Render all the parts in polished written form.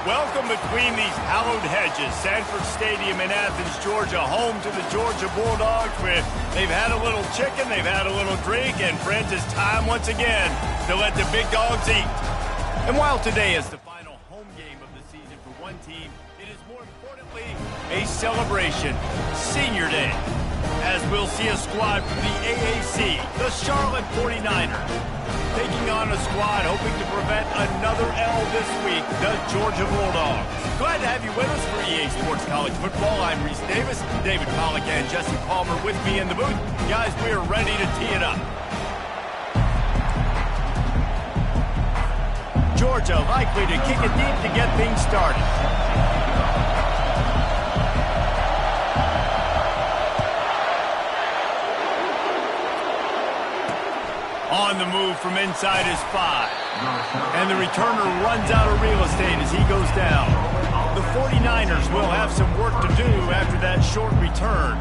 Welcome between these hallowed hedges. Sanford Stadium in Athens, Georgia, home to the Georgia Bulldogs. Where they've had a little chicken, they've had a little drink, and friends, it's time once again to let the big dogs eat. And while today is the final home game of the season for one team, it is more importantly a celebration, Senior Day, as we'll see a squad from the AAC, the Charlotte 49ers, taking on a squad hoping to prevent another L this week, the Georgia Bulldogs. Glad to have you with us for EA Sports College Football. I'm Reese Davis, David Pollack and Jesse Palmer with me in the booth. Guys, we are ready to tee it up. Georgia likely to kick it deep to get things started. On the move from inside his 5. And the returner runs out of real estate as he goes down. The 49ers will have some work to do after that short return.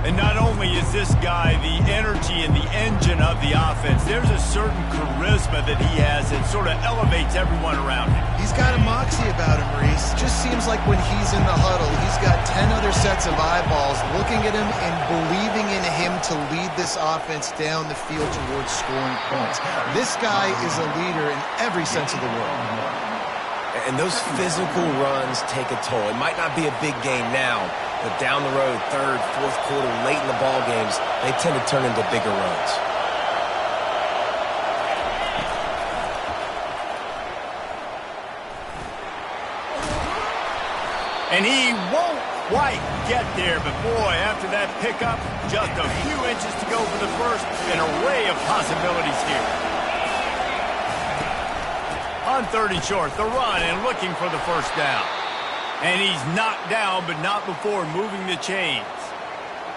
And not only is this guy the energy and the engine of the offense, there's a certain charisma that he has that sort of elevates everyone around him. He's got a moxie about him, Reese. Just seems like when he's in the huddle, he's got 10 other sets of eyeballs looking at him and believing in him to lead this offense down the field towards scoring points. This guy is a leader in every sense of the word. And those physical runs take a toll. It might not be a big game now, but down the road, third, fourth quarter, late in the ball games, they tend to turn into bigger runs. And he won't quite get there, but boy, after that pickup, just a few inches to go for the first. An array of possibilities here. On 3rd and short, the run and looking for the first down. And he's knocked down, but not before moving the chains.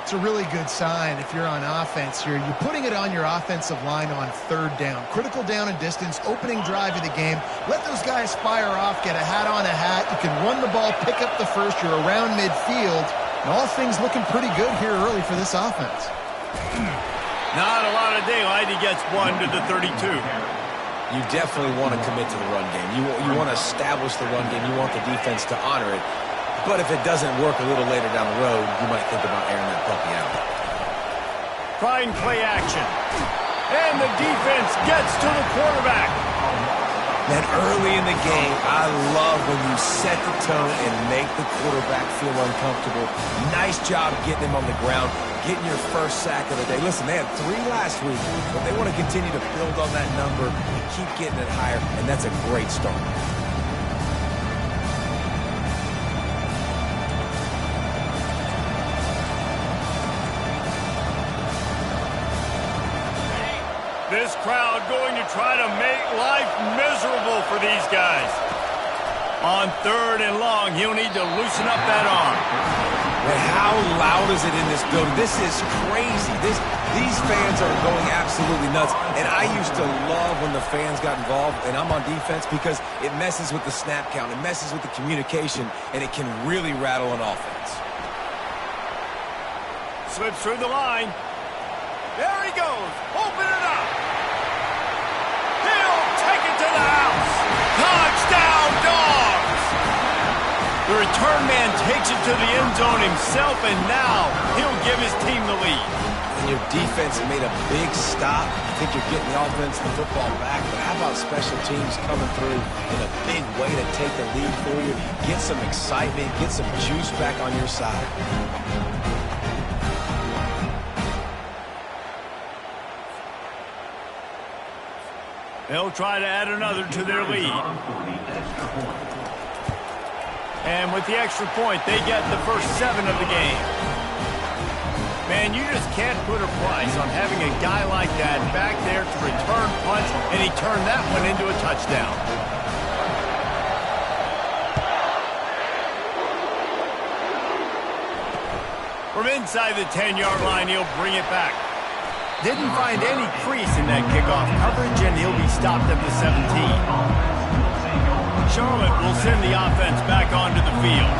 It's a really good sign if you're on offense here. You're putting it on your offensive line on 3rd down. Critical down and distance, opening drive of the game. Let those guys fire off, get a hat on a hat. You can run the ball, pick up the first. You're around midfield. And all things looking pretty good here early for this offense. Not a lot of daylight. He gets one to the 32. You definitely want to commit to the run game. You want to establish the run game. You want the defense to honor it. But if it doesn't work a little later down the road, you might think about airing that puppy out. Trying play action. And the defense gets to the quarterback. Man, early in the game, I love when you set the tone and make the quarterback feel uncomfortable. Nice job getting him on the ground, getting your first sack of the day. Listen, they had 3 last week, but they want to continue to build on that number and keep getting it higher, and that's a great start. This crowd going to try to make life miserable for these guys. On 3rd and long, he'll need to loosen up that arm. Man, how loud is it in this building? This is crazy. These fans are going absolutely nuts. And I used to love when the fans got involved, and I'm on defense, because it messes with the snap count. It messes with the communication, and it can really rattle an offense. Slips through the line. There he goes. Open it up. He'll take it to the house. Touchdown, Dogs. The return man takes it to the end zone himself, and now he'll give his team the lead. And your defense made a big stop. I think you're getting the offense and the football back, but how about special teams coming through in a big way to take the lead for you, get some excitement, get some juice back on your side. They'll try to add another to their lead. And with the extra point, they get the first 7 of the game. Man, you just can't put a price on having a guy like that back there to return punts, and he turned that one into a touchdown. From inside the 10-yard line, he'll bring it back. Didn't find any crease in that kickoff coverage, and he'll be stopped at the 17. Charlotte will send the offense back onto the field.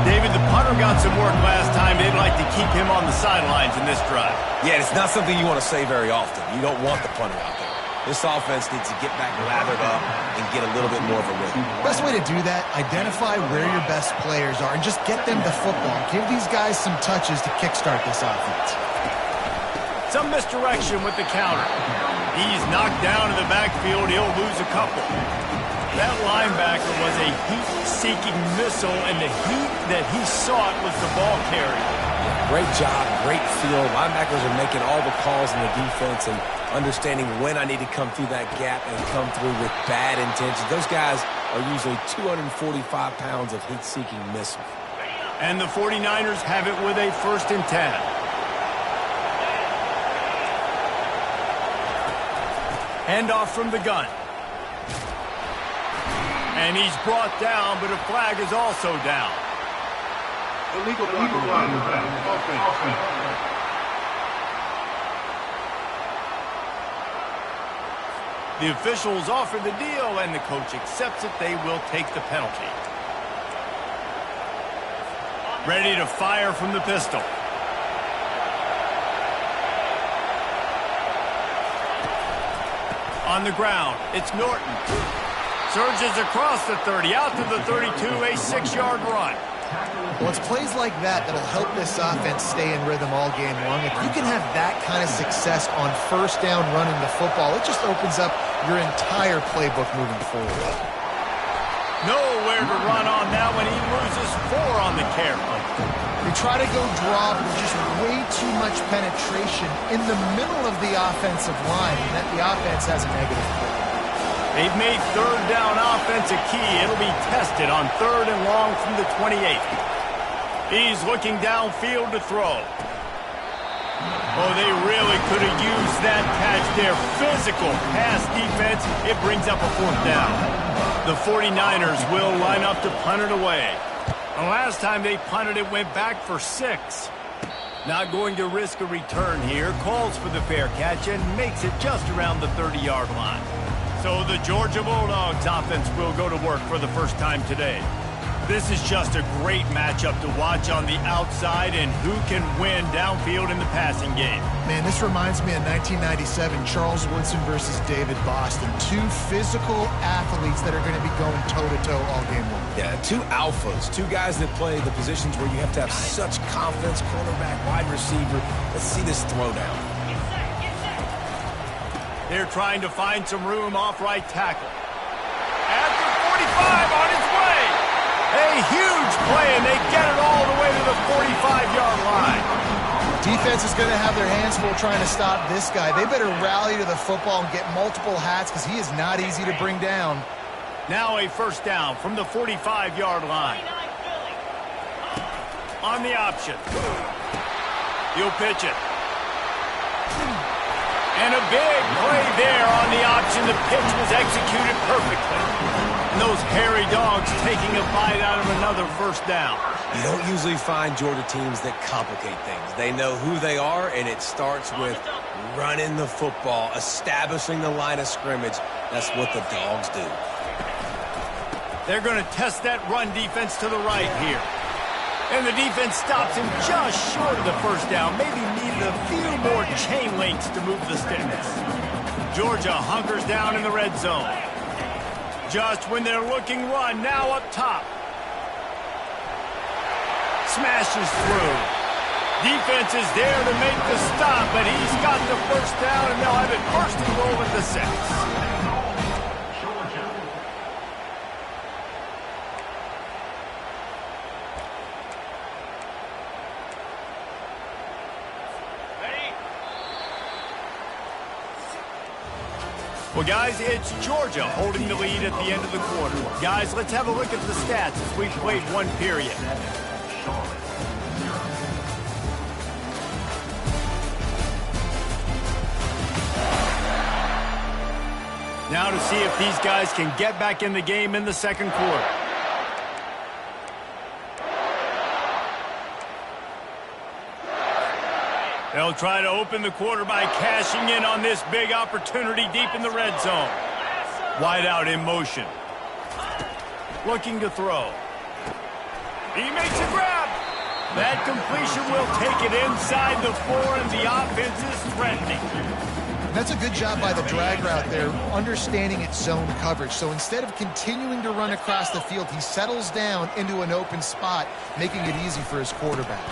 David, the punter got some work last time. They'd like to keep him on the sidelines in this drive. Yeah, it's not something you want to say very often. You don't want the punter out there. This offense needs to get back lathered up and get a little bit more of a rhythm. Best way to do that, identify where your best players are and just get them the football. Give these guys some touches to kickstart this offense. Some misdirection with the counter. He's knocked down in the backfield. He'll lose a couple. That linebacker was a heat-seeking missile, and the heat that he sought was the ball carrier. Great job, great feel. Linebackers are making all the calls in the defense and understanding when I need to come through that gap and come through with bad intentions. Those guys are usually 245 pounds of heat-seeking missiles. And the 49ers have it with a 1st and 10. Handoff from the gun. And he's brought down, but a flag is also down. Illegal offense. The officials offer the deal, and the coach accepts it. They will take the penalty. Ready to fire from the pistol. On the ground, it's Norton. Surges across the 30, out to the 32, a 6-yard run. Well, it's plays like that that'll help this offense stay in rhythm all game long. If you can have that kind of success on 1st down running the football, it just opens up your entire playbook moving forward. Nowhere to run on that when he loses 4 on the carry. They try to go draw, but just way too much penetration in the middle of the offensive line, and that the offense has a negative play. They've made 3rd down offense a key. It'll be tested on 3rd and long from the 28. He's looking downfield to throw. Oh, they really could have used that catch there. Physical pass defense. It brings up a 4th down. The 49ers will line up to punt it away. The last time they punted it went back for 6. Not going to risk a return here. Calls for the fair catch and makes it just around the 30-yard line. So the Georgia Bulldogs offense will go to work for the first time today. This is just a great matchup to watch on the outside, and who can win downfield in the passing game. Man, this reminds me of 1997, Charles Woodson versus David Boston. 2 physical athletes that are going to be going toe-to-toe all game long. Yeah, 2 alphas, 2 guys that play the positions where you have to have such confidence, cornerback, wide receiver. Let's see this throwdown. They're trying to find some room off right tackle. At the 45 on its way. A huge play, and they get it all the way to the 45-yard line. Defense is going to have their hands full trying to stop this guy. They better rally to the football and get multiple hats because he is not easy to bring down. Now a 1st down from the 45-yard line. On the option. He'll pitch it. And a big play there on the option. The pitch was executed perfectly. And those hairy dogs taking a bite out of another 1st down. You don't usually find Georgia teams that complicate things. They know who they are, and it starts with running the football, establishing the line of scrimmage. That's what the dogs do. They're going to test that run defense to the right here. And the defense stops him just short of the 1st down. Maybe needed a few more chain links to move the sticks. Georgia hunkers down in the red zone. Just when they're looking run, now up top. Smashes through. Defense is there to make the stop, but he's got the 1st down, and they'll have it 1st and goal at the 6. Well, guys, it's Georgia holding the lead at the end of the quarter. Guys, let's have a look at the stats as we've played 1 period. Now to see if these guys can get back in the game in the 2nd quarter. They'll try to open the quarter by cashing in on this big opportunity deep in the red zone. Wide out in motion. Looking to throw. He makes a grab. That completion will take it inside the 4, and the offense is threatening. That's a good job by the drag route there, understanding its zone coverage. So instead of continuing to run across the field, he settles down into an open spot, making it easy for his quarterback.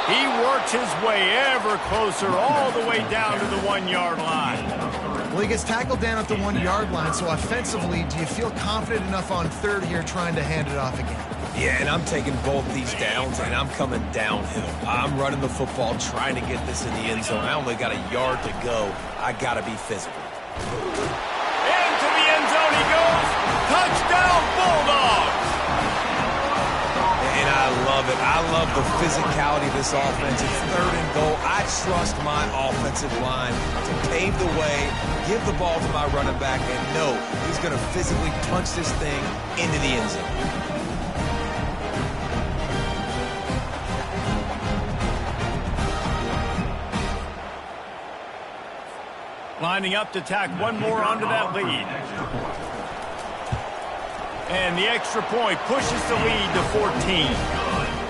He works his way ever closer all the way down to the 1-yard line. Well, he gets tackled down at the 1-yard line, so offensively, do you feel confident enough on third here trying to hand it off again? Yeah, and I'm taking both these downs, and I'm coming downhill. I'm running the football, trying to get this in the end zone. I only got a yard to go. I got to be physical. Into the end zone he goes. Touchdown, Bulldogs! And I love it. I love the physicality of this offense. It's third and goal. I trust my offensive line to pave the way, give the ball to my running back, and know he's going to physically punch this thing into the end zone. Lining up to tack one more onto that lead. And the extra point pushes the lead to 14.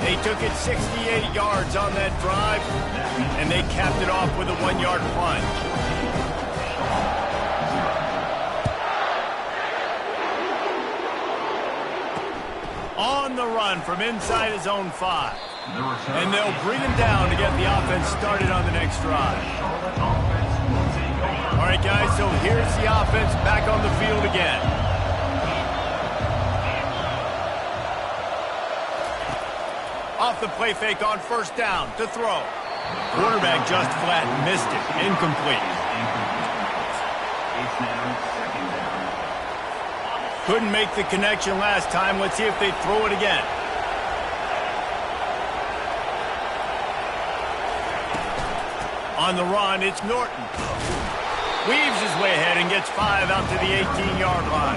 They took it 68 yards on that drive, and they capped it off with a 1-yard plunge. On the run from inside his own 5. And they'll bring him down to get the offense started on the next drive. All right, guys, so here's the offense back on the field again. Off the play fake on first down to throw. Quarterback just flat missed it. Incomplete. Couldn't make the connection last time. Let's see if they throw it again. On the run, it's Norton. Weaves his way ahead and gets 5 out to the 18-yard line.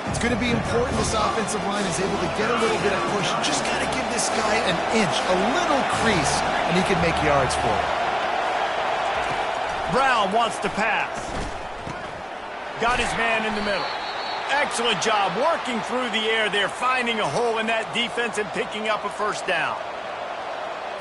It's going to be important this offensive line is able to get a little bit of push. Just got to give this guy an inch, a little crease, and he can make yards for it. Brown wants to pass. Got his man in the middle. Excellent job working through the air there, finding a hole in that defense and picking up a first down.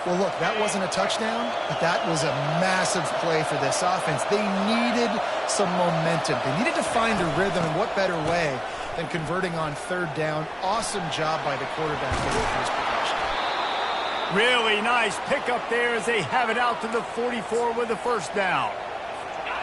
Well, look, that wasn't a touchdown, but that was a massive play for this offense. They needed some momentum. They needed to find a rhythm, and what better way than converting on third down. Awesome job by the quarterback getting his progression. Really nice pickup there as they have it out to the 44 with a first down.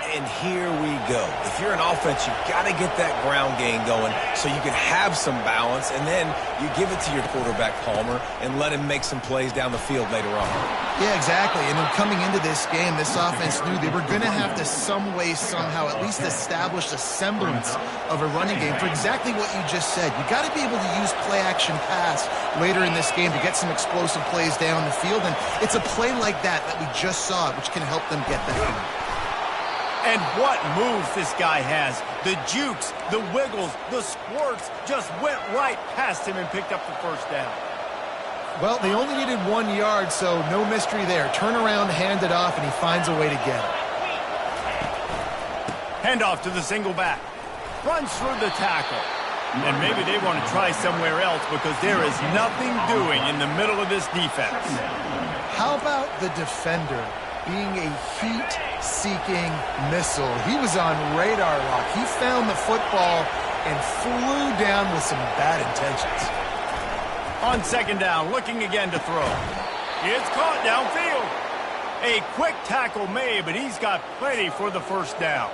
And here we go. If you're an offense, you've got to get that ground game going so you can have some balance, and then you give it to your quarterback, Palmer, and let him make some plays down the field later on. Yeah, exactly. And then coming into this game, this offense knew they were going to have to some way, somehow, at least establish a semblance of a running game for exactly what you just said. You got to be able to use play-action pass later in this game to get some explosive plays down the field, and it's a play like that we just saw, which can help them get that going. And what moves this guy has. The jukes, the wiggles, the squirts just went right past him and picked up the first down. Well, they only needed 1 yard, so no mystery there. Turn around, hand it off, and he finds a way to get it. Handoff to the single back. Runs through the tackle. And maybe they want to try somewhere else because there is nothing doing in the middle of this defense. How about the defender being a heat-seeking missile? He was on radar lock. He found the football and flew down with some bad intentions. On second down, looking again to throw. It's caught downfield. A quick tackle made, but he's got plenty for the first down.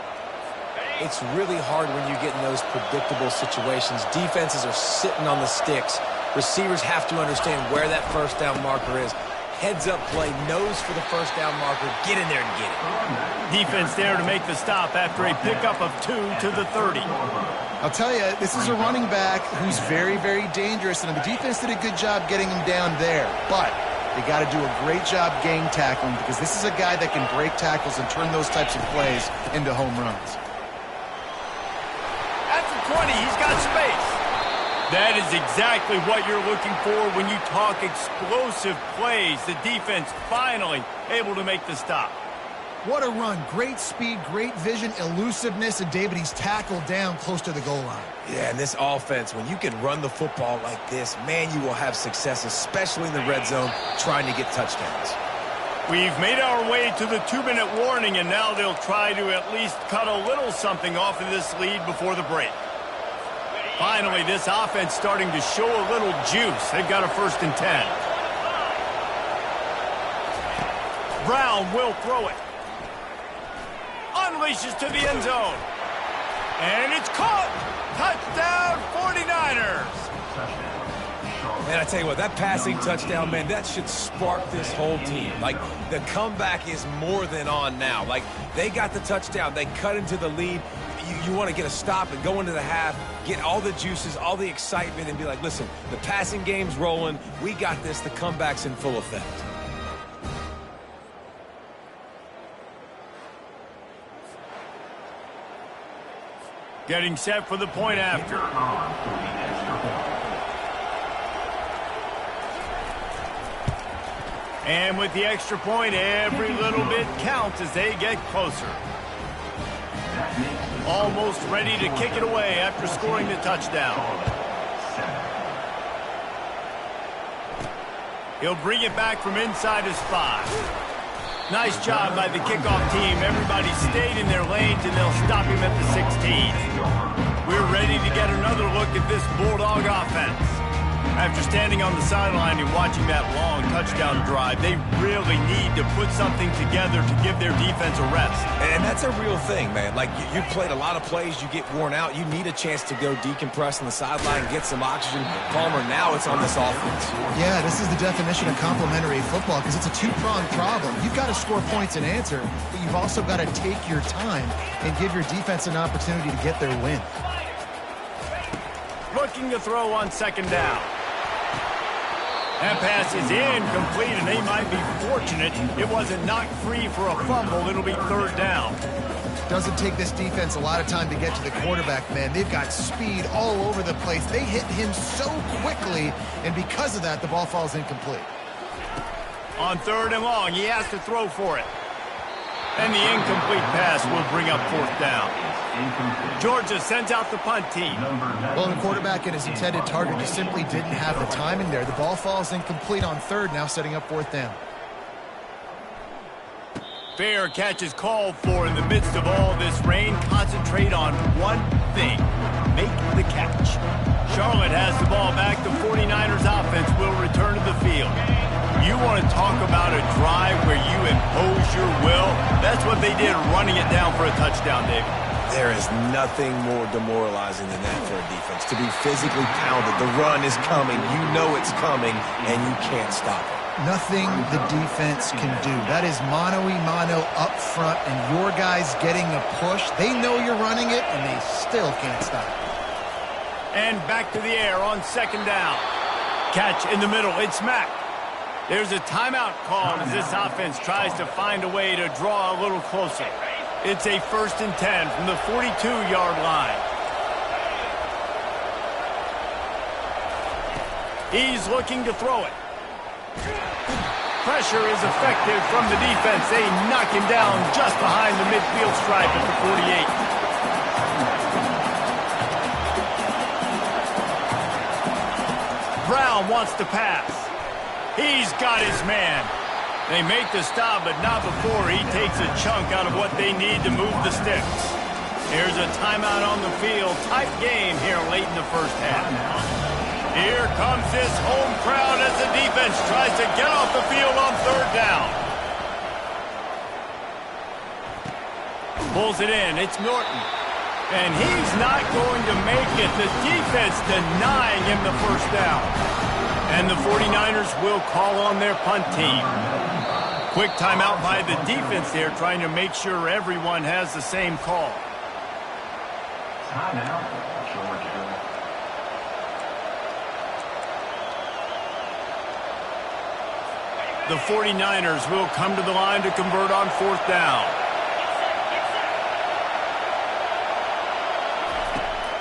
It's really hard when you get in those predictable situations. Defenses are sitting on the sticks. Receivers have to understand where that first down marker is. Heads-up play, nose for the first down marker. Get in there and get it. Defense there to make the stop after a pickup of 2 to the 30. I'll tell you, this is a running back who's very, very dangerous, and the defense did a good job getting him down there. But they got to do a great job gang tackling because this is a guy that can break tackles and turn those types of plays into home runs. At the 20, he's got space. That is exactly what you're looking for when you talk explosive plays. The defense finally able to make the stop. What a run. Great speed, great vision, elusiveness, and David, he's tackled down close to the goal line. Yeah, and this offense, when you can run the football like this, man, you will have success, especially in the red zone, trying to get touchdowns. We've made our way to the 2-minute warning, and now they'll try to at least cut a little something off of this lead before the break. Finally, this offense starting to show a little juice. They've got a 1st and 10. Brown will throw it. Unleashes to the end zone. And it's caught. Touchdown, 49ers. Man, I tell you what, that passing touchdown, man, that should spark this whole team. Like, the comeback is more than on now. Like, they got the touchdown. They cut into the lead. You want to get a stop and go into the half, get all the juices, all the excitement, and be like, listen, the passing game's rolling. We got this. The comeback's in full effect. Getting set for the point after. And with the extra point, every little bit counts as they get closer. Almost ready to kick it away after scoring the touchdown. He'll bring it back from inside his 5. Nice job by the kickoff team. Everybody stayed in their lanes, and they'll stop him at the 16. We're ready to get another look at this Bulldog offense. After standing on the sideline and watching that long touchdown drive, they really need to put something together to give their defense a rest. And that's a real thing, man. Like, you've played a lot of plays, you get worn out, you need a chance to go decompress on the sideline, get some oxygen. Palmer, now it's on this offense. Yeah, this is the definition of complementary football because it's a two-pronged problem. You've got to score points and answer, but you've also got to take your time and give your defense an opportunity to get their win. Looking to throw on 2nd down. That pass is incomplete, and they might be fortunate it wasn't knocked free for a fumble. It'll be 3rd down. Doesn't take this defense a lot of time to get to the quarterback, man. They've got speed all over the place. They hit him so quickly, and because of that, the ball falls incomplete. On 3rd and long, he has to throw for it. And the incomplete pass will bring up 4th down. Georgia sends out the punt team. Well, the quarterback and his intended target just simply didn't have the timing there. The ball falls incomplete on 3rd, now setting up 4th down. Fair catch is called for in the midst of all this rain. Concentrate on one thing. Make the catch. Charlotte has the ball back. The 49ers offense will return to the field. You want to talk about a drive where you impose your will? That's what they did, running it down for a touchdown, Dave. There is nothing more demoralizing than that for a defense. To be physically pounded. The run is coming. You know it's coming, and you can't stop it. Nothing the defense can do. That is mano-a-mano up front, and your guys getting a push. They know you're running it, and they still can't stop it. And back to the air on 2nd down. Catch in the middle. It's Mack. There's a timeout called as this offense tries to find a way to draw a little closer. It's a 1st and 10 from the 42-yard line. He's looking to throw it. Pressure is effective from the defense. They knock him down just behind the midfield stripe at the 48. Brown wants to pass. He's got his man. They make the stop, but not before he takes a chunk out of what they need to move the sticks. Here's a timeout on the field. Tight game here late in the 1st half. Here comes this home crowd as the defense tries to get off the field on 3rd down. Pulls it in. It's Norton. And he's not going to make it. The defense denying him the 1st down. And the 49ers will call on their punt team. Quick timeout by the defense there, trying to make sure everyone has the same call. Timeout, Georgia. The 49ers will come to the line to convert on 4th down.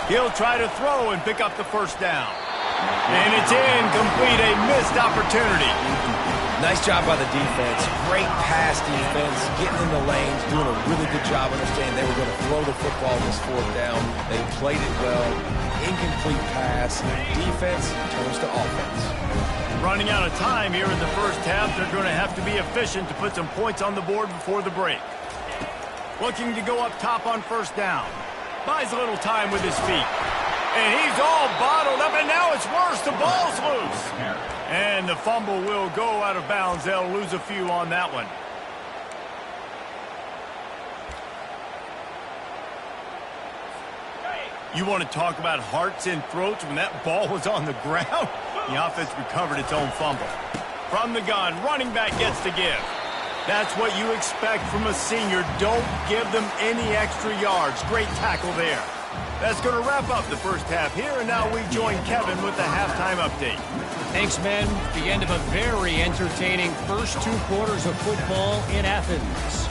He'll try to throw and pick up the 1st down. And it's incomplete, a missed opportunity. Nice job by the defense. Great pass defense, getting in the lanes, doing a really good job understanding they were going to throw the football this fourth down. They played it well. Incomplete pass. Defense turns to offense. Running out of time here in the first half. They're going to have to be efficient to put some points on the board before the break. Looking to go up top on first down. Buys a little time with his feet. And he's all bottled up, and now it's worse. The ball's loose. And the fumble will go out of bounds. They'll lose a few on that one. You want to talk about hearts and throats when that ball was on the ground? The offense recovered its own fumble. From the gun, running back gets to give. That's what you expect from a senior. Don't give them any extra yards. Great tackle there. That's going to wrap up the first half here, and now we join Kevin with the halftime update. Thanks, men. The end of a very entertaining first 2 quarters of football in Athens.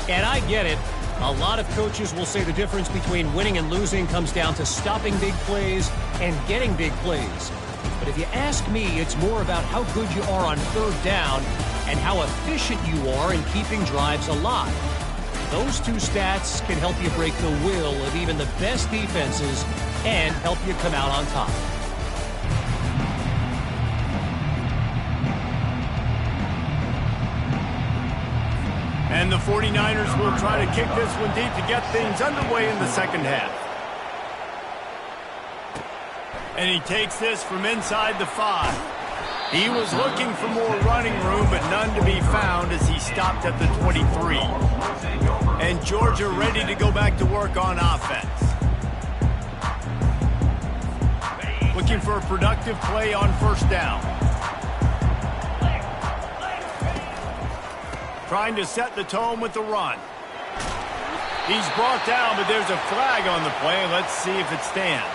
And I get it. A lot of coaches will say the difference between winning and losing comes down to stopping big plays and getting big plays. But if you ask me, it's more about how good you are on third down and how efficient you are in keeping drives alive. Those 2 stats can help you break the will of even the best defenses and help you come out on top. And the 49ers will try to kick this one deep to get things underway in the second half. And he takes this from inside the 5. He was looking for more running room, but none to be found as he stopped at the 23. And Georgia ready to go back to work on offense. Looking for a productive play on first down. Trying to set the tone with the run. He's brought down, but there's a flag on the play. Let's see if it stands.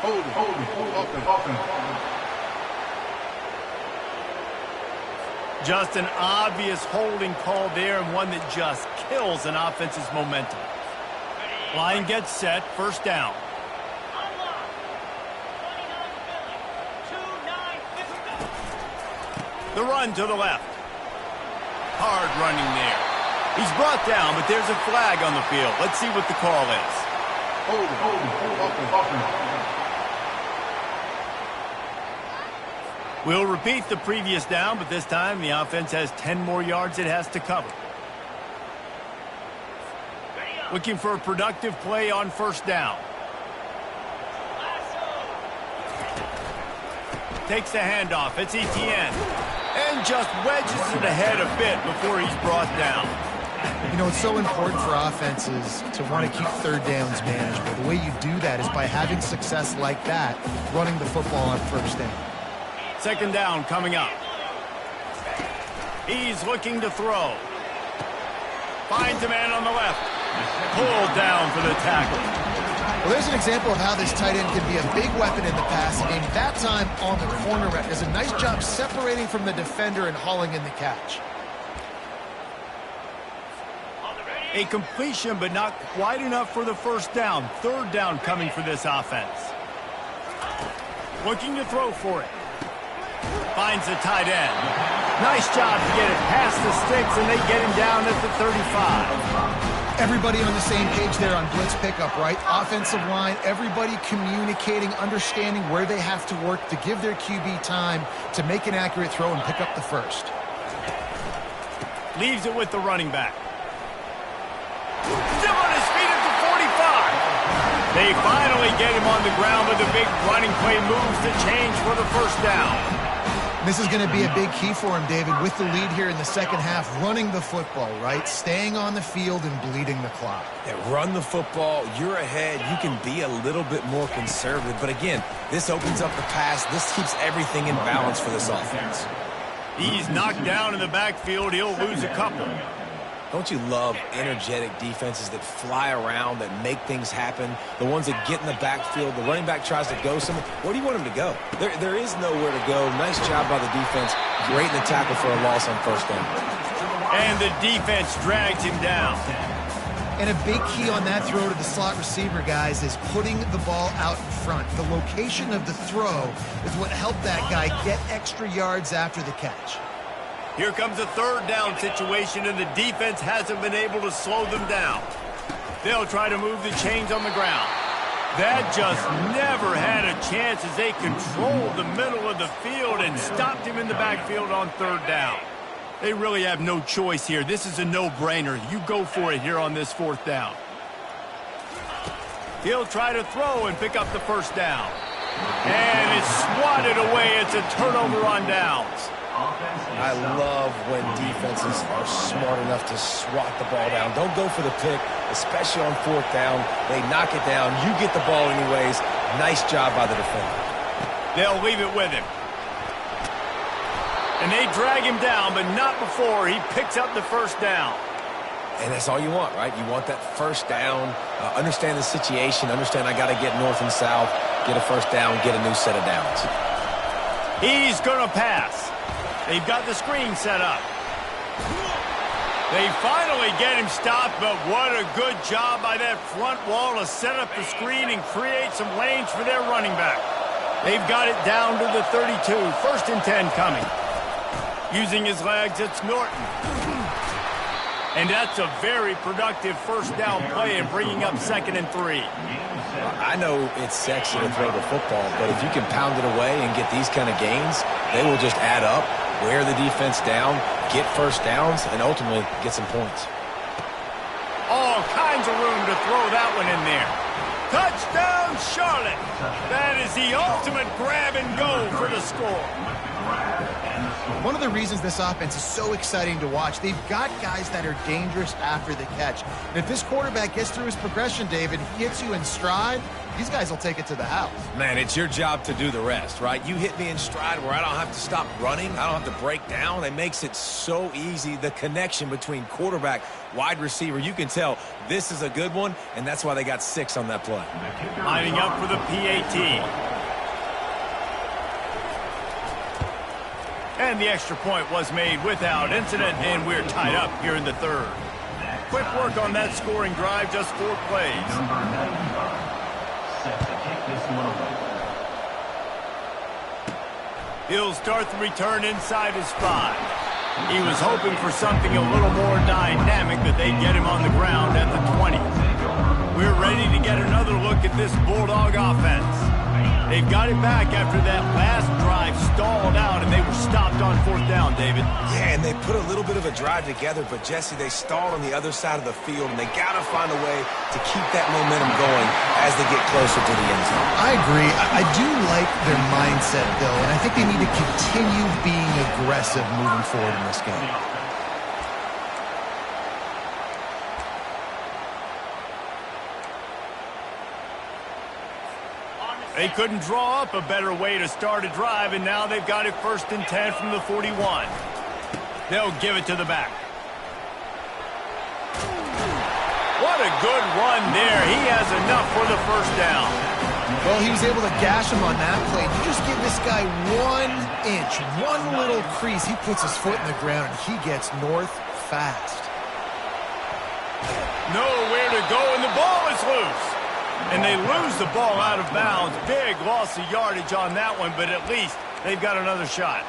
Hold offense. Just an obvious holding call there, and one that just kills an offense's momentum. Line gets set, first down. The run to the left. Hard running there. He's brought down, but there's a flag on the field. Let's see what the call is. Hold offense. We'll repeat the previous down, but this time the offense has 10 more yards it has to cover. Looking for a productive play on first down. Takes the handoff. It's Etienne. And just wedges it ahead a bit before he's brought down. You know, it's so important for offenses to want to keep third downs manageable. The way you do that is by having success like that, running the football on first down. Second down coming up. He's looking to throw. Finds a man on the left. Pulled down for the tackle. Well, there's an example of how this tight end can be a big weapon in the passing game. That time on the corner route does a nice job separating from the defender and hauling in the catch. A completion, but not quite enough for the first down. Third down coming for this offense. Looking to throw for it. Finds the tight end. Nice job to get it past the sticks, and they get him down at the 35. Everybody on the same page there on blitz pickup, right? Offensive line, everybody communicating, understanding where they have to work to give their QB time to make an accurate throw and pick up the first. Leaves it with the running back. Still on his feet at the 45. They finally get him on the ground with a big running play moves to change for the first down. This is going to be a big key for him, David, with the lead here in the second half, running the football, right? Staying on the field and bleeding the clock. Yeah, run the football. You're ahead. You can be a little bit more conservative. But again, this opens up the pass. This keeps everything in balance for this offense. He's knocked down in the backfield. He'll lose a couple. Don't you love energetic defenses that fly around, that make things happen? The ones that get in the backfield, the running back tries to go somewhere. Where do you want him to go? There is nowhere to go. Nice job by the defense. Great in the tackle for a loss on first down. And the defense drags him down. And a big key on that throw to the slot receiver, guys, is putting the ball out in front. The location of the throw is what helped that guy get extra yards after the catch. Here comes a third down situation, and the defense hasn't been able to slow them down. They'll try to move the chains on the ground. That just never had a chance as they controlled the middle of the field and stopped him in the backfield on third down. They really have no choice here. This is a no-brainer. You go for it here on this fourth down. He'll try to throw and pick up the first down. And it's swatted away. It's a turnover on downs. I love when defenses are smart enough to swat the ball down. Don't go for the pick, especially on fourth down. They knock it down. You get the ball anyways. Nice job by the defender. They'll leave it with him. And they drag him down, but not before he picks up the first down. And that's all you want, right? You want that first down. Understand the situation. Understand I got to get north and south, get a first down, get a new set of downs. He's going to pass. They've got the screen set up. They finally get him stopped, but what a good job by that front wall to set up the screen and create some lanes for their running back. They've got it down to the 32. First and 10 coming. Using his legs, it's Norton. And that's a very productive first down play and bringing up 2nd and 3. I know it's sexy to throw the football, but if you can pound it away and get these kind of gains, they will just add up, wear the defense down, get first downs, and ultimately get some points. All kinds of room to throw that one in there. Touchdown, Charlotte! That is the ultimate grab and go for the score. One of the reasons this offense is so exciting to watch, they've got guys that are dangerous after the catch. And if this quarterback gets through his progression, David, he hits you in stride, these guys will take it to the house. Man, it's your job to do the rest, right? You hit me in stride where I don't have to stop running. I don't have to break down. It makes it so easy. The connection between quarterback, wide receiver, you can tell this is a good one, and that's why they got 6 on that play. Lining up for the PAT. And the extra point was made without incident, and we're tied up here in the third. Quick work on that scoring drive, just 4 plays. He'll start the return inside his 5. He was hoping for something a little more dynamic, but they get him on the ground at the 20. We're ready to get another look at this Bulldog offense. They've got it back after that last drive stalled out, and they were stopped on fourth down, David. Yeah, and they put a little bit of a drive together, but, Jesse, they stalled on the other side of the field, and they got to find a way to keep that momentum going as they get closer to the end zone. I agree. I do like their mindset, though, and I think they need to continue being aggressive moving forward in this game. They couldn't draw up a better way to start a drive, and now they've got it 1st and 10 from the 41. They'll give it to the back. What a good run there. He has enough for the first down. Well, he was able to gash him on that play. You just give this guy 1 inch, one little crease. He puts his foot in the ground, and he gets north fast. Nowhere to go, and the ball is loose. And they lose the ball out of bounds. Big loss of yardage on that one, but at least they've got another shot.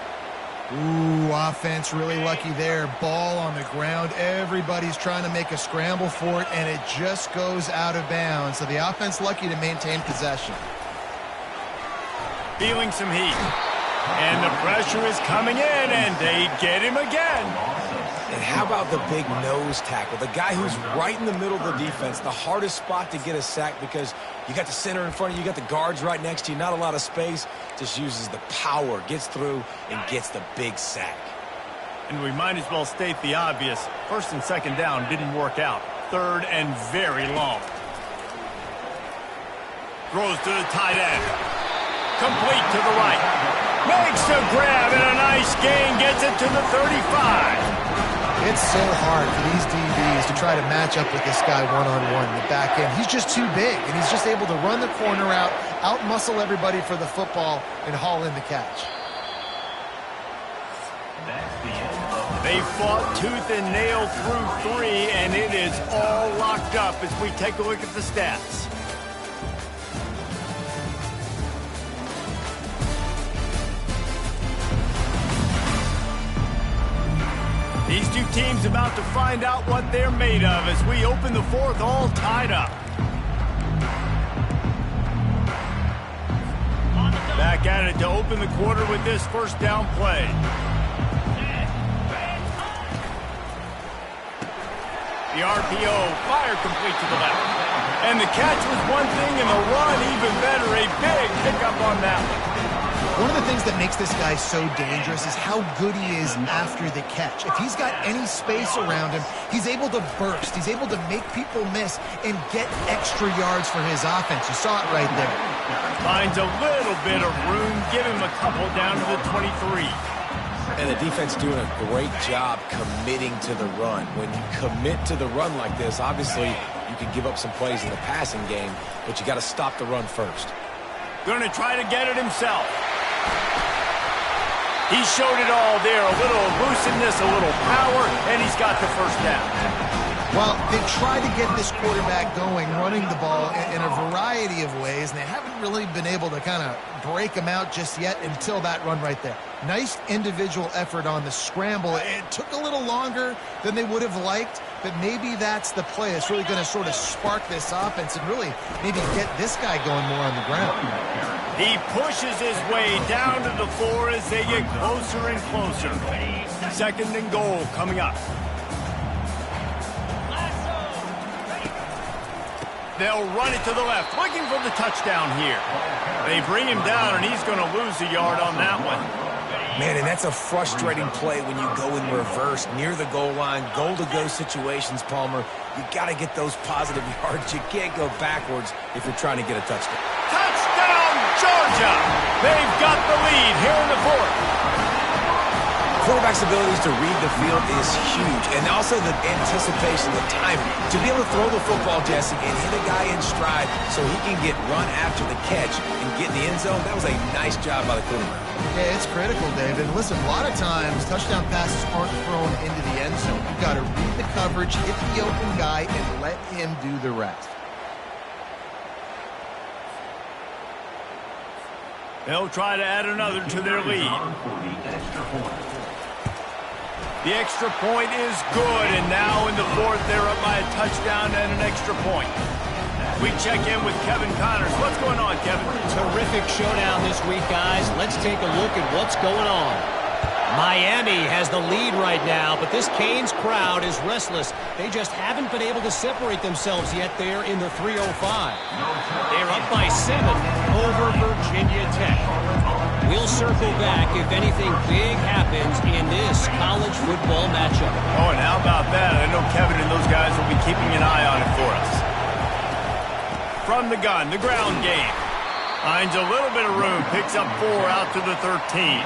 Ooh, offense really lucky there. Ball on the ground. Everybody's trying to make a scramble for it, and it just goes out of bounds. So the offense lucky to maintain possession. Feeling some heat. And the pressure is coming in, and they get him again. And how about the big nose tackle? The guy who's right in the middle of the defense, the hardest spot to get a sack because you got the center in front of you, you got the guards right next to you, not a lot of space. Just uses the power, gets through, and gets the big sack. And we might as well state the obvious. 1st and 2nd down didn't work out. 3rd and very long. Throws to the tight end. Complete to the right. Makes a grab and a nice gain. Gets it to the 35. It's so hard for these DBs to try to match up with this guy one-on-one in the back end. He's just too big, and he's just able to run the corner out-muscle everybody for the football, and haul in the catch. That's the end of They fought tooth and nail through 3, and it is all locked up as we take a look at the stats. These two teams about to find out what they're made of as we open the fourth all tied up. Back at it to open the quarter with this first down play. The RPO, fire complete to the left. And the catch was one thing, and the run even better. A big pickup on that one. One of the things that makes this guy so dangerous is how good he is after the catch. If he's got any space around him, he's able to burst. He's able to make people miss and get extra yards for his offense. You saw it right there. Finds a little bit of room. Give him a couple down to the 23. And the defense doing a great job committing to the run. When you commit to the run like this, obviously you can give up some plays in the passing game, but you got to stop the run first. Going to try to get it himself. He showed it all there. A little elusiveness, a little power, and he's got the first down. Well, they've tried to get this quarterback going, running the ball in a variety of ways, and they haven't really been able to kind of break him out just yet until that run right there. Nice individual effort on the scramble. It took a little longer than they would have liked, but maybe that's the play. It's really going to sort of spark this offense and really maybe get this guy going more on the ground. He pushes his way down to the floor as they get closer and closer. Second and goal coming up. They'll run it to the left, looking for the touchdown here. They bring him down, and he's going to lose a yard on that one. Man, and that's a frustrating play when you go in reverse near the goal line, goal-to-go situations, Palmer. You got to get those positive yards. You can't go backwards if you're trying to get a touchdown. Touchdown, Georgia! They've got the lead here in the fourth. Quarterback's abilities to read the field is huge, and also the anticipation, the timing. To be able to throw the football, Jesse, and hit a guy in stride so he can get run after the catch and get in the end zone, that was a nice job by the quarterback. Yeah, it's critical, David. Listen, a lot of times touchdown passes aren't thrown into the end zone. You've got to read the coverage, hit the open guy, and let him do the rest. They'll try to add another to their lead. The extra point is good, and now in the fourth, they're up by a touchdown and an extra point. We check in with Kevin Connors. What's going on, Kevin? Terrific showdown this week, guys. Let's take a look at what's going on. Miami has the lead right now, but this Canes crowd is restless. They just haven't been able to separate themselves yet there in the 305. They're up by 7 over Virginia Tech. We'll circle back if anything big happens in this college football matchup. Oh, and how about that? I know Kevin and those guys will be keeping an eye on it for us. From the gun, the ground game. Finds a little bit of room, picks up 4 out to the 13.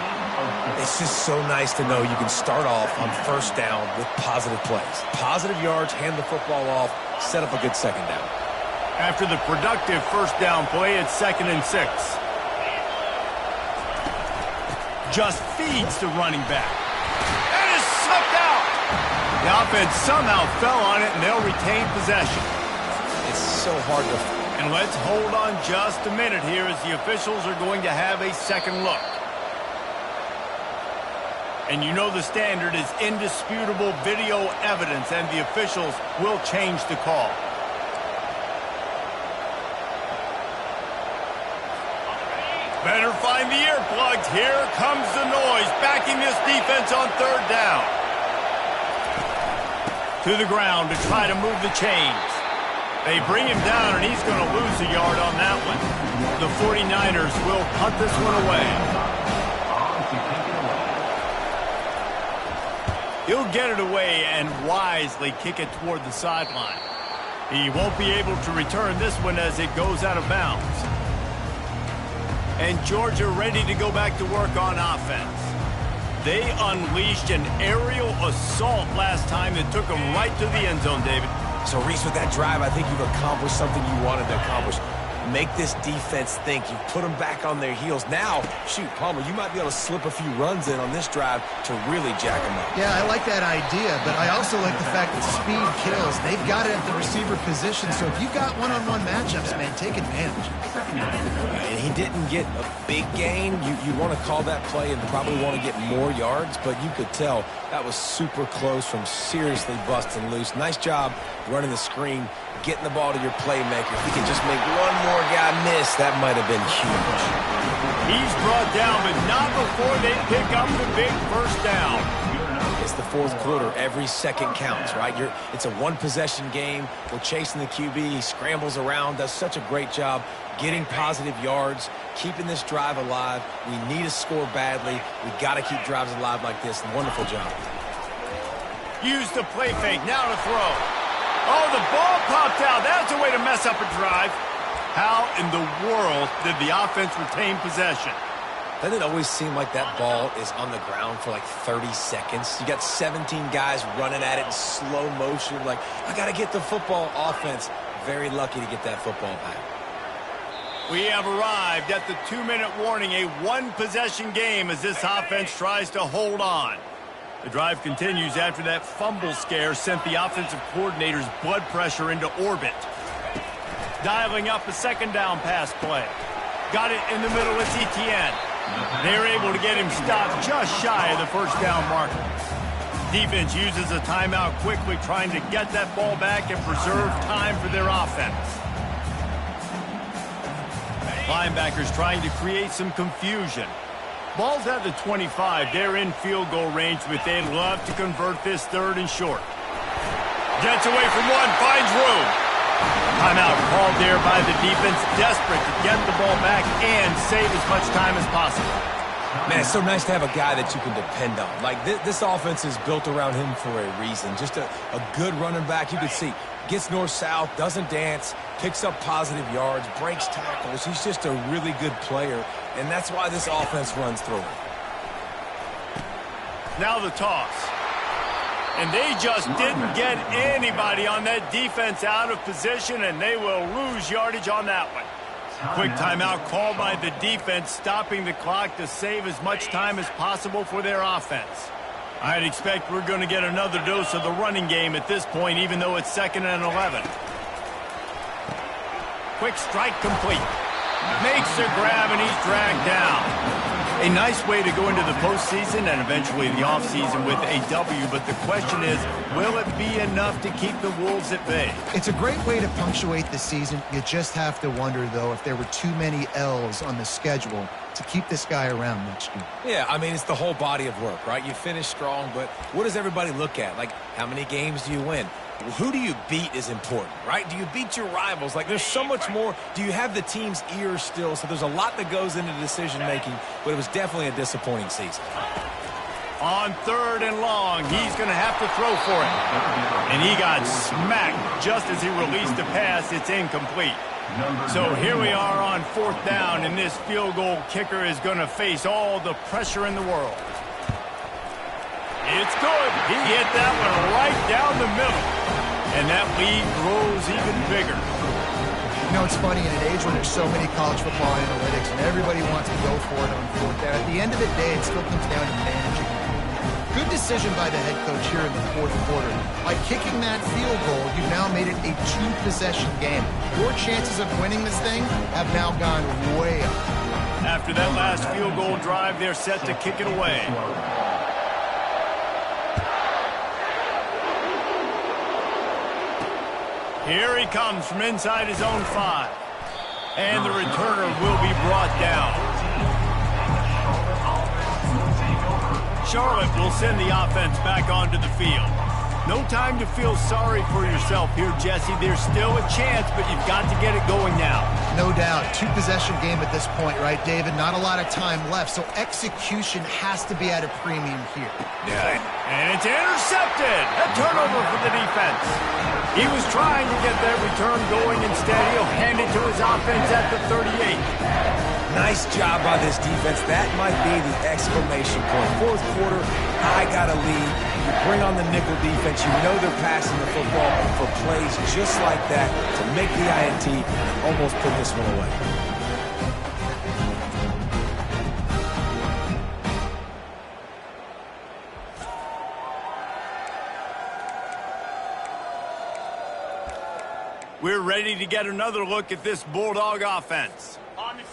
It's just so nice to know you can start off on first down with positive plays. Positive yards, hand the football off, set up a good second down. After the productive first down play, it's 2nd and 6. Just feeds the running back. And is sucked out. The offense somehow fell on it, and they'll retain possession. It's so hard to... And let's hold on just a minute here as the officials are going to have a second look. And you know the standard is indisputable video evidence, and the officials will change the call. Better find the earplugs. Here comes the noise, backing this defense on 3rd down. To the ground to try to move the chains. They bring him down, and he's going to lose a yard on that one. The 49ers will punt this one away. He'll get it away and wisely kick it toward the sideline. He won't be able to return this one as it goes out of bounds. And Georgia ready to go back to work on offense. They unleashed an aerial assault last time that took them right to the end zone, David. So, Reese, with that drive, I think you've accomplished something you wanted to accomplish. make this defense think. You put them back on their heels. Now, shoot, Palmer, you might be able to slip a few runs in on this drive to really jack them up. Yeah, I like that idea, but I also like the fact that speed kills. They've got it at the receiver position, so if you've got one-on-one matchups, man, take advantage. And he didn't get a big gain. You want to call that play and probably want to get more yards, but you could tell that was super close from seriously busting loose. Nice job running the screen, getting the ball to your playmaker. If he can just make one more guy miss, that might have been huge. He's brought down, but not before they pick up the big first down. It's the fourth quarter. Every second counts, right? It's a one-possession game. We're chasing the QB. He scrambles around, does such a great job getting positive yards, keeping this drive alive. We need to score badly. We got to keep drives alive like this. Wonderful job. Use the play fake. Now to throw. Oh, the ball popped out. That's a way to mess up a drive. How in the world did the offense retain possession? Doesn't it always seem like that ball is on the ground for like 30 seconds? You got 17 guys running at it in slow motion. Like, I got to get the football. Offense, very lucky to get that football back. We have arrived at the 2-minute warning, a one-possession game as this offense tries to hold on. The drive continues after that fumble scare sent the offensive coordinator's blood pressure into orbit. Dialing up a second down pass play. Got it in the middle, it's Etienne. They're able to get him stopped just shy of the first down marker. Defense uses a timeout quickly, trying to get that ball back and preserve time for their offense. Linebackers trying to create some confusion. Ball's at the 25. They're in field goal range, but they'd love to convert this third and short. Gets away from one, finds room. Timeout called there by the defense, desperate to get the ball back and save as much time as possible. Man, it's so nice to have a guy that you can depend on. Like, this offense is built around him for a reason. Just a good running back. You can see, gets north-south, doesn't dance, picks up positive yards, breaks tackles. He's just a really good player, and that's why this offense runs through him. Now the toss. And they just didn't get anybody on that defense out of position, and they will lose yardage on that one. Quick timeout called by the defense, stopping the clock to save as much time as possible for their offense. I'd expect we're going to get another dose of the running game at this point, even though it's 2nd and 11. Quick strike complete. Makes the grab, and he's dragged down. A nice way to go into the postseason and eventually the offseason with a W, but the question is, will it be enough to keep the Wolves at bay? It's a great way to punctuate the season. You just have to wonder, though, if there were too many L's on the schedule to keep this guy around next year. Yeah, I mean, it's the whole body of work, right? You finish strong, but what does everybody look at? Like, how many games do you win? Who do you beat is important, right? Do you beat your rivals? Like, there's so much more. Do you have the team's ear still? So there's a lot that goes into decision-making, but it was definitely a disappointing season. On 3rd and long, he's going to have to throw for it. And he got smacked just as he released the pass. It's incomplete. So here we are on 4th down, and this field goal kicker is going to face all the pressure in the world. It's good. He hit that one right down the middle. And that lead grows even bigger. You know, it's funny, in an age when there's so many college football analytics and everybody wants to go for it on 4th down, at the end of the day, it still comes down to managing. Good decision by the head coach here in the 4th quarter. By kicking that field goal, you've now made it a 2-possession game. Your chances of winning this thing have now gone way up. After that last field goal drive, they're set to kick it away. Here he comes from inside his own 5. And the returner will be brought down. Charlotte will send the offense back onto the field. No time to feel sorry for yourself here, Jesse. There's still a chance, but you've got to get it going now. No doubt. 2-possession game at this point, right, David? Not a lot of time left, so execution has to be at a premium here. Yeah, and it's intercepted. A turnover for the defense. He was trying to get that return going. Instead, he'll hand it to his offense at the 38. Nice job by this defense. That might be the exclamation point. Fourth quarter, I got a lead. You bring on the nickel defense. You know they're passing the football for plays just like that to make the INT and almost put this one away. We're ready to get another look at this Bulldog offense.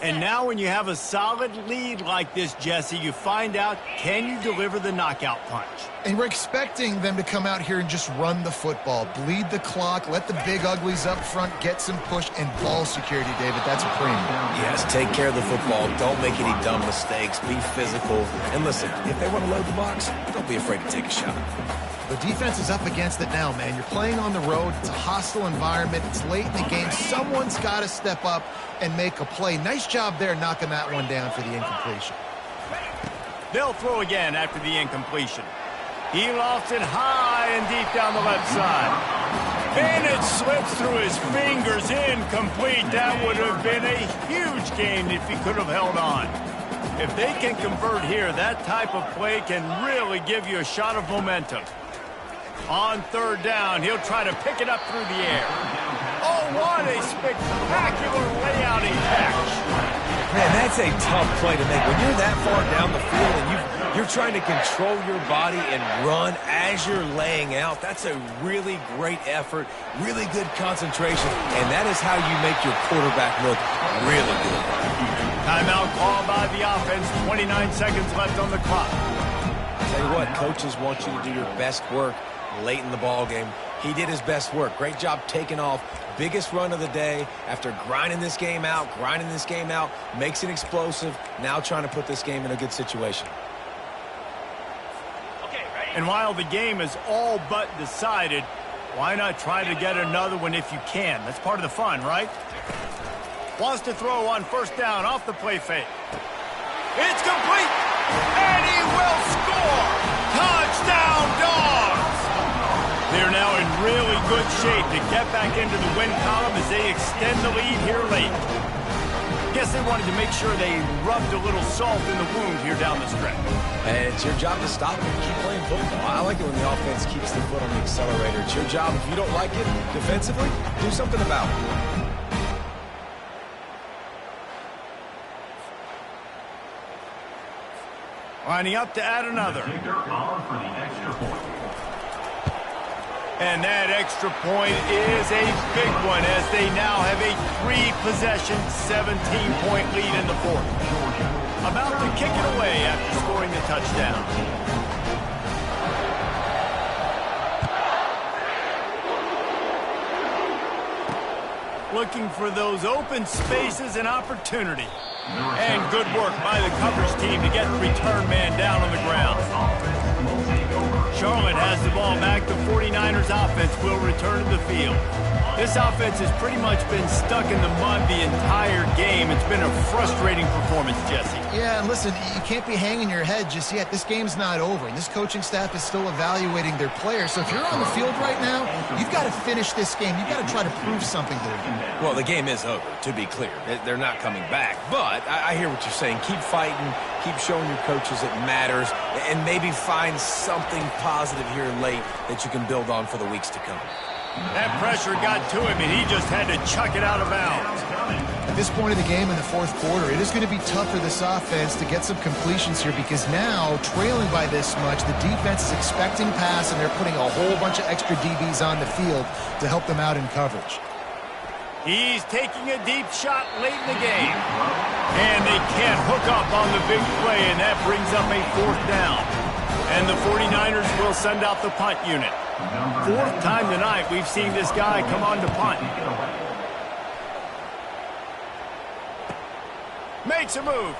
And now when you have a solid lead like this, Jesse, you find out, can you deliver the knockout punch? And we're expecting them to come out here and just run the football, bleed the clock, let the big uglies up front get some push and ball security, David. That's a premium. Yes, take care of the football. Don't make any dumb mistakes. Be physical. And listen, if they want to load the box, don't be afraid to take a shot. The defense is up against it now, man. You're playing on the road. It's a hostile environment. It's late in the game. Someone's got to step up and make a play. Nice job there knocking that one down for the incompletion. They'll throw again after the incompletion. He lofts it high and deep down the left side. And it slips through his fingers, incomplete. That would have been a huge gain if he could have held on. If they can convert here, that type of play can really give you a shot of momentum. On third down, he'll try to pick it up through the air. Oh, what a spectacular layout and catch. Man, that's a tough play to make. When you're that far down the field and you're trying to control your body and run as you're laying out, that's a really great effort, really good concentration, and that is how you make your quarterback look really good. Timeout called by the offense, 29 seconds left on the clock. I'll tell you what, coaches want you to do your best work late in the ball game. He did his best work. Great job taking off. Biggest run of the day after grinding this game out, makes it explosive, now trying to put this game in a good situation. And while the game is all but decided, why not try to get another one if you can? That's part of the fun, right? Wants to throw on first down off the play fake. It's complete, and he will score! Touchdown, Dogs! They're now in really good shape to get back into the win column as they extend the lead here late. Guess they wanted to make sure they rubbed a little salt in the wound here down the stretch. And it's your job to stop them and keep playing football. I like it when the offense keeps the foot on the accelerator. It's your job. If you don't like it defensively, do something about it. Lining up to add another. And that extra point is a big one as they now have a 3-possession, 17-point lead in the fourth. About to kick it away after scoring the touchdown. Looking for those open spaces and opportunity. And good work by the coverage team to get the return man down on the ground. Charlotte has the ball back. The 49ers offense will return to the field. This offense has pretty much been stuck in the mud the entire game. It's been a frustrating performance, Jesse. Yeah, and listen, you can't be hanging your head just yet. This game's not over, and this coaching staff is still evaluating their players. So if you're on the field right now, you've got to finish this game. You've got to try to prove something to them. Well, the game is over, to be clear. They're not coming back. But I hear what you're saying. Keep fighting. Keep showing your coaches it matters. And maybe find something positive here late that you can build on for the weeks to come. That pressure got to him, and he just had to chuck it out of bounds. At this point of the game in the fourth quarter, it is going to be tough for this offense to get some completions here because now, trailing by this much, the defense is expecting pass, and they're putting a whole bunch of extra DBs on the field to help them out in coverage. He's taking a deep shot late in the game. And they can't hook up on the big play, and that brings up a fourth down. And the 49ers will send out the punt unit. Fourth time tonight we've seen this guy come on to punt. Makes a move.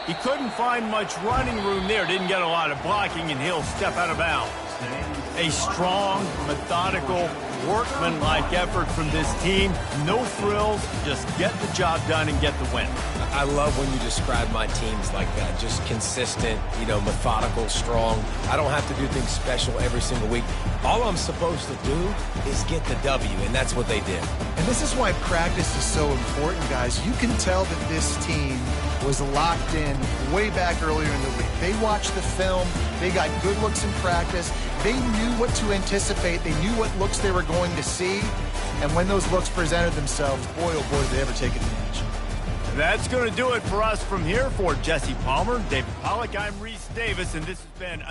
He couldn't find much running room there. Didn't get a lot of blocking, and he'll step out of bounds. A strong, methodical, workmanlike effort from this team. No frills, just get the job done and get the win. I love when you describe my teams like that. Just consistent, methodical, strong. I don't have to do things special every single week. All I'm supposed to do is get the W, and that's what they did. And this is why practice is so important, guys. You can tell that this team was locked in way back earlier in the week. They watched the film. They got good looks in practice. They knew what to anticipate. They knew what looks they were going to see. And when those looks presented themselves, boy, oh boy, did they ever take advantage. That's going to do it for us from here. For Jesse Palmer, David Pollack, I'm Reese Davis, and this has been